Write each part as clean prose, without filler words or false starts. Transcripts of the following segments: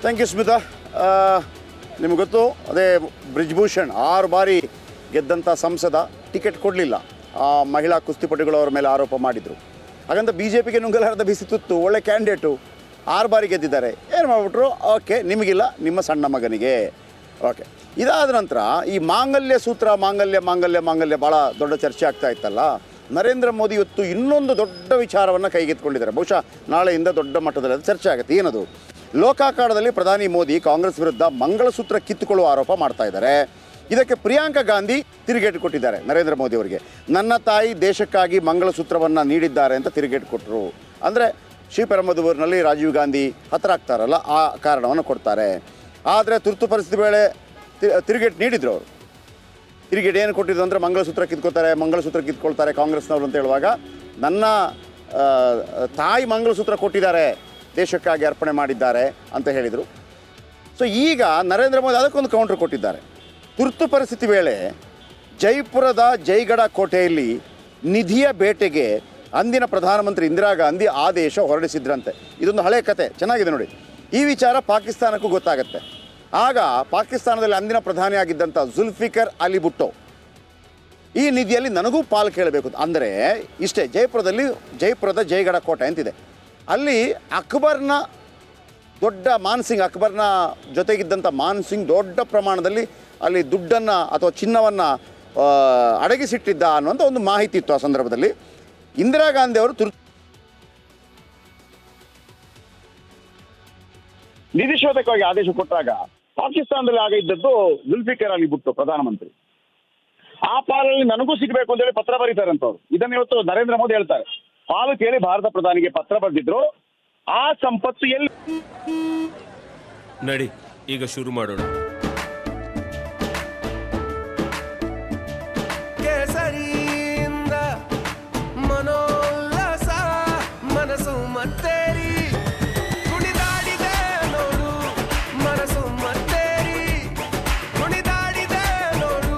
Thank you Smita. ನಿಮಗೆ ಗೊತ್ತು, ಅದೇ ಬ್ರಿಜ್ಭೂಷಣ್ 6 ಬಾರಿ ಗೆದ್ದಂಥ ಸಂಸದ ಟಿಕೆಟ್ ಕೊಡಲಿಲ್ಲ. ಮಹಿಳಾ ಕುಸ್ತಿಪಟುಗಳು ಅವ್ರ ಮೇಲೆ ಆರೋಪ ಮಾಡಿದರು. ಹಾಗಂತ ಬಿ ಜೆ ಪಿಗೆ ನುಂಗಲಾರದ ಬಿಸಿ ತುತ್ತು, ಒಳ್ಳೆ ಕ್ಯಾಂಡಿಡೇಟು, 6 ಬಾರಿ ಗೆದ್ದಿದ್ದಾರೆ. ಏನು ಮಾಡಿಬಿಟ್ರು, ಓಕೆ ನಿಮಗಿಲ್ಲ, ನಿಮ್ಮ ಸಣ್ಣ ಮಗನಿಗೆ. ಓಕೆ, ಇದಾದ ನಂತರ ಈ ಮಾಂಗಲ್ಯ ಸೂತ್ರ, ಮಾಂಗಲ್ಯ ಭಾಳ ದೊಡ್ಡ ಚರ್ಚೆ ಆಗ್ತಾ ಇತ್ತಲ್ಲ. ನರೇಂದ್ರ ಮೋದಿ ಇವತ್ತು ಇನ್ನೊಂದು ದೊಡ್ಡ ವಿಚಾರವನ್ನು ಕೈಗೆತ್ತಿಕೊಂಡಿದ್ದಾರೆ. ಬಹುಶಃ ನಾಳೆಯಿಂದ ದೊಡ್ಡ ಮಟ್ಟದಲ್ಲಿ ಅದು ಚರ್ಚೆ ಆಗುತ್ತೆ. ಏನದು? ಲೋಕಾಖಾಡದಲ್ಲಿ ಪ್ರಧಾನಿ ಮೋದಿ ಕಾಂಗ್ರೆಸ್ ವಿರುದ್ಧ ಮಂಗಳಸೂತ್ರ ಕಿತ್ತುಕೊಳ್ಳುವ ಆರೋಪ ಮಾಡ್ತಾ ಇದ್ದಾರೆ. ಇದಕ್ಕೆ ಪ್ರಿಯಾಂಕಾ ಗಾಂಧಿ ತಿರುಗೇಟು ಕೊಟ್ಟಿದ್ದಾರೆ ನರೇಂದ್ರ ಮೋದಿ ಅವರಿಗೆ. ನನ್ನ ತಾಯಿ ದೇಶಕ್ಕಾಗಿ ಮಂಗಳಸೂತ್ರವನ್ನು ನೀಡಿದ್ದಾರೆ ಅಂತ ತಿರುಗೇಟು ಕೊಟ್ಟರು. ಅಂದರೆ ಶ್ರೀಪೆರಂಬದೂರಿನಲ್ಲಿ ರಾಜೀವ್ ಗಾಂಧಿ ಹತರಾಗ್ತಾರಲ್ಲ, ಆ ಕಾರಣವನ್ನು ಕೊಡ್ತಾರೆ. ಆದರೆ ತುರ್ತು ಪರಿಸ್ಥಿತಿ ವೇಳೆ ತಿರುಗೇಟು ನೀಡಿದರು ಅವರು. ತಿರುಗೇಟು ಏನು ಕೊಟ್ಟಿದ್ದು ಅಂದರೆ ಮಂಗಳಸೂತ್ರ ಕಿತ್ಕೊಳ್ತಾರೆ ಕಾಂಗ್ರೆಸ್ನವರು ಅಂತ ಹೇಳುವಾಗ, ನನ್ನ ತಾಯಿ ಮಂಗಳಸೂತ್ರ ಕೊಟ್ಟಿದ್ದಾರೆ, ದೇಶಕ್ಕಾಗಿ ಅರ್ಪಣೆ ಮಾಡಿದ್ದಾರೆ ಅಂತ ಹೇಳಿದರು. ಸೊ ಈಗ ನರೇಂದ್ರ ಮೋದಿ ಅದಕ್ಕೊಂದು ಕೌಂಟ್ರ್ ಕೊಟ್ಟಿದ್ದಾರೆ. ತುರ್ತು ಪರಿಸ್ಥಿತಿ ವೇಳೆ ಜೈಪುರದ ಜೈಗಢ ಕೋಟೆಯಲ್ಲಿ ನಿಧಿಯ ಬೇಟೆಗೆ ಅಂದಿನ ಪ್ರಧಾನಮಂತ್ರಿ ಇಂದಿರಾ ಗಾಂಧಿ ಆದೇಶ ಹೊರಡಿಸಿದ್ರಂತೆ. ಇದೊಂದು ಹಳೆ ಕತೆ, ಚೆನ್ನಾಗಿದೆ ನೋಡಿ. ಈ ವಿಚಾರ ಪಾಕಿಸ್ತಾನಕ್ಕೂ ಗೊತ್ತಾಗುತ್ತೆ. ಆಗ ಪಾಕಿಸ್ತಾನದಲ್ಲಿ ಅಂದಿನ ಪ್ರಧಾನಿಯಾಗಿದ್ದಂಥ ಜುಲ್ಫಿಕರ್ ಅಲಿ ಭುಟ್ಟೋ ಈ ನಿಧಿಯಲ್ಲಿ ನನಗೂ ಪಾಲು ಕೇಳಬೇಕು ಅಂದರೆ ಇಷ್ಟೇ. ಜೈಪುರದ ಜೈಗಢ ಕೋಟೆ ಅಂತಿದೆ. ಅಲ್ಲಿ ಅಕ್ಬರ್ನ ಜೊತೆಗಿದ್ದಂಥ ಮಾನ್ ಸಿಂಗ್ ದೊಡ್ಡ ಪ್ರಮಾಣದಲ್ಲಿ ಅಲ್ಲಿ ದುಡ್ಡನ್ನು ಅಥವಾ ಚಿನ್ನವನ್ನು ಅಡಗಿಸಿಟ್ಟಿದ್ದ ಅನ್ನುವಂಥ ಒಂದು ಮಾಹಿತಿ ಇತ್ತು. ಆ ಸಂದರ್ಭದಲ್ಲಿ ಇಂದಿರಾ ಗಾಂಧಿ ಅವರು ನಿಧಿ ಶೋಧಕವಾಗಿ ಆದೇಶ ಕೊಟ್ಟಾಗ ಪಾಕಿಸ್ತಾನದಲ್ಲಿ ಆಗ ಇದ್ದದ್ದು ಜುಲ್ಫಿಕರ್ ಅಲಿ ಭುಟ್ಟೋ ಪ್ರಧಾನಮಂತ್ರಿ. ಆ ಪಾಲಲ್ಲಿ ನನಗೂ ಸಿಗಬೇಕು ಅಂತ ಹೇಳಿ ಪತ್ರ ಬರೀತಾರಂತವ್ರು. ಇದನ್ನ ಇವತ್ತು ನರೇಂದ್ರ ಮೋದಿ ಹೇಳ್ತಾರೆ. ಪಾಲು ಕೇಳಿ ಭಾರತ ಪ್ರಧಾನಿಗೆ ಪತ್ರ ಬರೆದಿದ್ರು. ಆ ಸಂಪತ್ತು ಎಲ್ಲಿ ನಡಿ ಈಗ ಶುರು ಮಾಡೋಣ. ಕೇಸರಿಯಿಂದ ಮನೋಲ್ಲಾಸ ಮನಸ್ಸು ಮತ್ತೇರಿ ಕುಣಿದಾಡಿದೆ ನೋಡು, ಮನಸ್ಸು ಮತ್ತೇರಿ ಕುಣಿದಾಡಿದೆ ನೋಡು.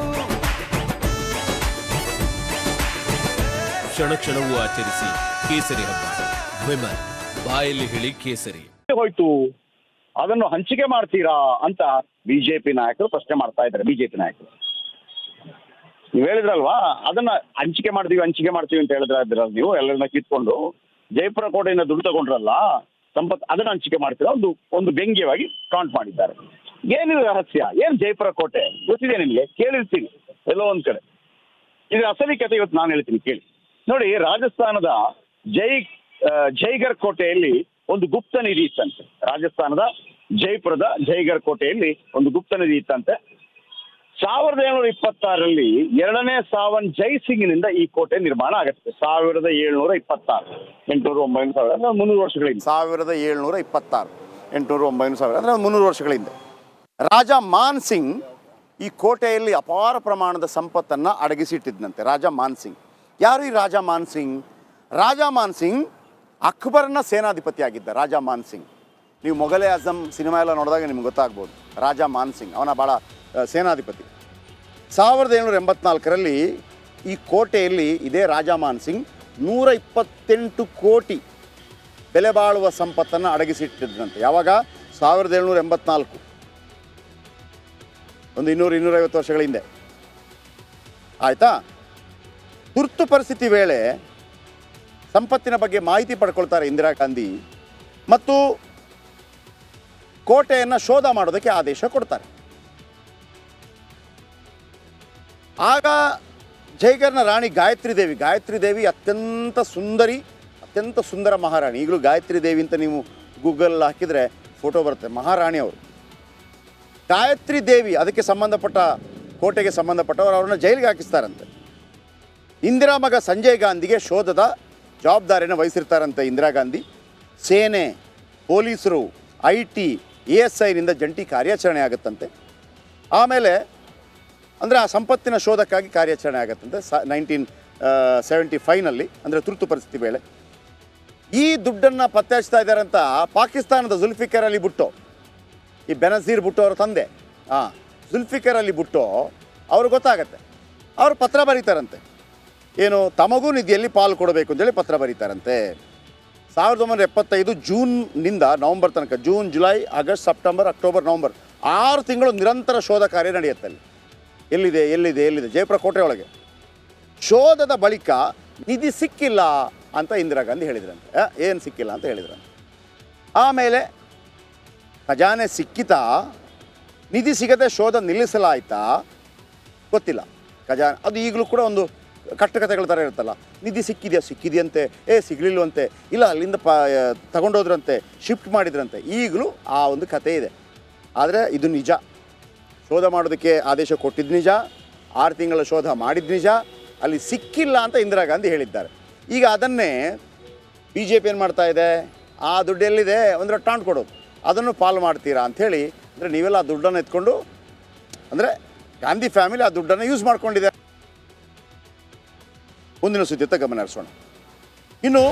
ಕ್ಷಣ ಕ್ಷಣವೂ ಆಚರಿಸಿ ಕೇಸರಿ ಹಬ್ಬ. ವಿಮಲ್ ಬಾಯಲ್ಲಿ ಹೇಳಿ ಕೇಸರಿ ಹೋಯ್ತು, ಅದನ್ನು ಹಂಚಿಕೆ ಮಾಡ್ತೀರಾ ಅಂತ ಬಿಜೆಪಿ ನಾಯಕರು ಪ್ರಶ್ನೆ ಮಾಡ್ತಾ ಇದ್ದಾರೆ. ಬಿಜೆಪಿ ನಾಯಕರು ನೀವು ಹೇಳಿದ್ರಲ್ವಾ, ಅದನ್ನ ಹಂಚಿಕೆ ಮಾಡ್ತೀವಿ ಅಂತ ಹೇಳಿದ್ರ ನೀವು ಎಲ್ಲರನ್ನ ಕಿತ್ಕೊಂಡು ಜೈಪುರ ಕೋಟೆಯಿಂದ ದುಡ್ಡು ತಗೊಂಡ್ರಲ್ಲ ಸಂಪತ್, ಅದನ್ನ ಹಂಚಿಕೆ ಮಾಡ್ತೀರಾ ಒಂದು ವ್ಯಂಗ್ಯವಾಗಿ ಕಾಂಟ್ ಮಾಡಿದ್ದಾರೆ. ಏನಿದೆ ರಹಸ್ಯ? ಏನ್ ಜೈಪುರ ಕೋಟೆ ಗೊತ್ತಿದೆ ನಿಮಗೆ? ಕೇಳಿರ್ತೀನಿ ಎಲ್ಲೋ ಒಂದ್ ಕಡೆ. ಇದು ಅಸಲಿ ಕಥೆ ಇವತ್ತು ನಾನು ಹೇಳ್ತೀನಿ, ಕೇಳಿ ನೋಡಿ. ರಾಜಸ್ಥಾನದ ಜೈಗರ್ ಕೋಟೆಯಲ್ಲಿ ಒಂದು ಗುಪ್ತ ನಿಧಿ ಇತ್ತಂತೆ. ರಾಜಸ್ಥಾನದ ಜೈಪುರದ ಜೈಗರ್ ಕೋಟೆಯಲ್ಲಿ ಒಂದು ಗುಪ್ತ ನಿಧಿ ಇತ್ತಂತೆ. 1726ರಲ್ಲಿ 2ನೇ ಸಾವನ್ ಜೈ ಸಿಂಗ್ನಿಂದ ಈ ಕೋಟೆ ನಿರ್ಮಾಣ ಆಗುತ್ತೆ. 1726, 800, 900, 300 ವರ್ಷಗಳಿಂದ. 1726, 800, 900 ಅಂದರೆ 300 ವರ್ಷಗಳ ಹಿಂದೆ ರಾಜ ಮಾನ್ ಸಿಂಗ್ ಈ ಕೋಟೆಯಲ್ಲಿ ಅಪಾರ ಪ್ರಮಾಣದ ಸಂಪತ್ತನ್ನು ಅಡಗಿಸಿಟ್ಟಿದ್ದಂತೆ. ರಾಜ ಮಾನ್ ಸಿಂಗ್ ಯಾರು? ಈ ರಾಜ ಮಾನ್ ಸಿಂಗ್ ಅಕ್ಬರ್ನ ಸೇನಾಧಿಪತಿ ಆಗಿದ್ದ ರಾಜ ಮಾನ್ ಸಿಂಗ್. ನೀವು ಮೊಘಲೇ ಆಜಮ್ ಸಿನಿಮಾ ಎಲ್ಲ ನೋಡಿದಾಗ ನಿಮ್ಗೆ ಗೊತ್ತಾಗ್ಬೋದು. ರಾಜ ಮಾನ್ ಸಿಂಗ್ ಅವನ ಭಾಳ ಸೇನಾಧಿಪತಿ. 1784ರಲ್ಲಿ ಈ ಕೋಟೆಯಲ್ಲಿ ಇದೇ ರಾಜ ಮಾನ್ ಸಿಂಗ್ 128 ಕೋಟಿ ಬೆಲೆ ಬಾಳುವ ಸಂಪತ್ತನ್ನು ಅಡಗಿಸಿಟ್ಟಿದ್ದಂತೆ. ಯಾವಾಗ? 1784, ಒಂದು 200-250 ವರ್ಷಗಳ ಹಿಂದೆ. ಆಯಿತಾ? ತುರ್ತು ಪರಿಸ್ಥಿತಿ ವೇಳೆ ಸಂಪತ್ತಿನ ಬಗ್ಗೆ ಮಾಹಿತಿ ಪಡ್ಕೊಳ್ತಾರೆ ಇಂದಿರಾ ಗಾಂಧಿ ಮತ್ತು ಕೋಟೆಯನ್ನು ಶೋಧ ಮಾಡೋದಕ್ಕೆ ಆದೇಶ ಕೊಡ್ತಾರೆ. ಆಗ ಜೈಗರ್ನ ರಾಣಿ ಗಾಯತ್ರಿ ದೇವಿ ಅತ್ಯಂತ ಸುಂದರ ಮಹಾರಾಣಿ. ಈಗಲೂ ಗಾಯತ್ರಿ ದೇವಿ ಅಂತ ನೀವು ಗೂಗಲ್ ಹಾಕಿದರೆ ಫೋಟೋ ಬರುತ್ತೆ. ಮಹಾರಾಣಿ ಅವರು. ಗಾಯತ್ರಿ ದೇವಿ ಅದಕ್ಕೆ ಸಂಬಂಧಪಟ್ಟ ಕೋಟೆಗೆ ಸಂಬಂಧಪಟ್ಟವರು ಅವ್ರನ್ನ ಜೈಲಿಗೆ ಹಾಕಿಸ್ತಾರಂತೆ. ಇಂದಿರಾ ಮಗ ಸಂಜಯ್ ಗಾಂಧಿಗೆ ಶೋಧದ ಜವಾಬ್ದಾರಿಯನ್ನು ವಹಿಸಿರ್ತಾರಂತೆ ಇಂದಿರಾ ಗಾಂಧಿ. ಸೇನೆ, ಪೊಲೀಸರು, IT, ASIನಿಂದ ಜಂಟಿ ಕಾರ್ಯಾಚರಣೆ ಆಗುತ್ತಂತೆ. ಆಮೇಲೆ ಅಂದರೆ ಆ ಸಂಪತ್ತಿನ ಶೋಧಕ್ಕಾಗಿ ಕಾರ್ಯಾಚರಣೆ ಆಗುತ್ತಂತೆ 1975ನಲ್ಲಿ, ಅಂದರೆ ತುರ್ತು ಪರಿಸ್ಥಿತಿ ವೇಳೆ. ಈ ದುಡ್ಡನ್ನು ಪತ್ತೆ ಹಚ್ತಾ ಇದ್ದಾರೆ ಅಂತ ಪಾಕಿಸ್ತಾನದ ಜುಲ್ಫಿಕರ್ ಅಲಿ ಭುಟ್ಟೋ, ಈ ಬೆನಜೀರ್ ಭುಟ್ಟೋ ಅವರ ತಂದೆ, ಜುಲ್ಫಿಕರ್ ಅಲಿ ಭುಟ್ಟೋ ಅವರು ಗೊತ್ತಾಗತ್ತೆ. ಅವರು ಪತ್ರ ಬರೀತಾರಂತೆ. ಏನು? ತಮಗೂ ನಿಧಿಯಲ್ಲಿ ಪಾಲು ಕೊಡಬೇಕು ಅಂತೇಳಿ ಪತ್ರ ಬರೀತಾರಂತೆ. 1975 ಜೂನ್ನಿಂದ ನವಂಬರ್ ತನಕ, June, July, August, September, October, November 6 ತಿಂಗಳು ನಿರಂತರ ಶೋಧ ಕಾರ್ಯ ನಡೆಯುತ್ತೆ ಅಲ್ಲಿ. ಎಲ್ಲಿದೆ ಜಯಪುರ ಕೋಟೆ ಒಳಗೆ. ಶೋಧದ ಬಳಿಕ ನಿಧಿ ಸಿಕ್ಕಿಲ್ಲ ಅಂತ ಇಂದಿರಾ ಗಾಂಧಿ ಹೇಳಿದ್ರಂತೆ. ಏನು ಸಿಕ್ಕಿಲ್ಲ ಅಂತ ಹೇಳಿದ್ರಂತೆ. ಆಮೇಲೆ ಖಜಾನೆ ಸಿಕ್ಕಿತಾ, ನಿಧಿ ಸಿಗದೆ ಶೋಧ ನಿಲ್ಲಿಸಲಾಯ್ತಾ ಗೊತ್ತಿಲ್ಲ. ಖಜಾನೆ ಅದು ಈಗಲೂ ಕೂಡ ಒಂದು ಕಟ್ಟುಕತೆಗಳ ಥರ ಇರುತ್ತಲ್ಲ, ನಿಧಿ ಸಿಕ್ಕಿದೆಯಂತೆ, ಸಿಗಲಿಲ್ವಂತೆ, ಇಲ್ಲ ಅಲ್ಲಿಂದ ತಗೊಂಡೋದ್ರಂತೆ, ಶಿಫ್ಟ್ ಮಾಡಿದ್ರಂತೆ, ಈಗಲೂ ಆ ಒಂದು ಕತೆ ಇದೆ. ಆದರೆ ಇದು ನಿಜ, ಶೋಧ ಮಾಡೋದಕ್ಕೆ ಆದೇಶ ಕೊಟ್ಟಿದ್ದು ನಿಜ, 6 ತಿಂಗಳ ಶೋಧ ಮಾಡಿದ್ದು ನಿಜ, ಅಲ್ಲಿ ಸಿಕ್ಕಿಲ್ಲ ಅಂತ ಇಂದಿರಾ ಗಾಂಧಿ ಹೇಳಿದ್ದಾರೆ. ಈಗ ಅದನ್ನೇ ಬಿ ಜೆ ಪಿ ಏನು ಮಾಡ್ತಾ ಇದೆ, ಆ ದುಡ್ಡು ಎಲ್ಲಿದೆ ಅಂದರೆ ಟಾಂಟ್ ಕೊಡೋದು, ಅದನ್ನು ಪಾಲು ಮಾಡ್ತೀರಾ ಅಂಥೇಳಿ. ಅಂದರೆ ನೀವೆಲ್ಲ ಆ ದುಡ್ಡನ್ನು ಎತ್ಕೊಂಡು, ಅಂದರೆ ಗಾಂಧಿ ಫ್ಯಾಮಿಲಿ ಆ ದುಡ್ಡನ್ನು ಯೂಸ್ ಮಾಡ್ಕೊಂಡಿದೆ. ಮುಂದಿನ ಸುದ್ದಿಯತ್ತ ಗಮನ ಹರಿಸೋಣ. ಇನ್ನು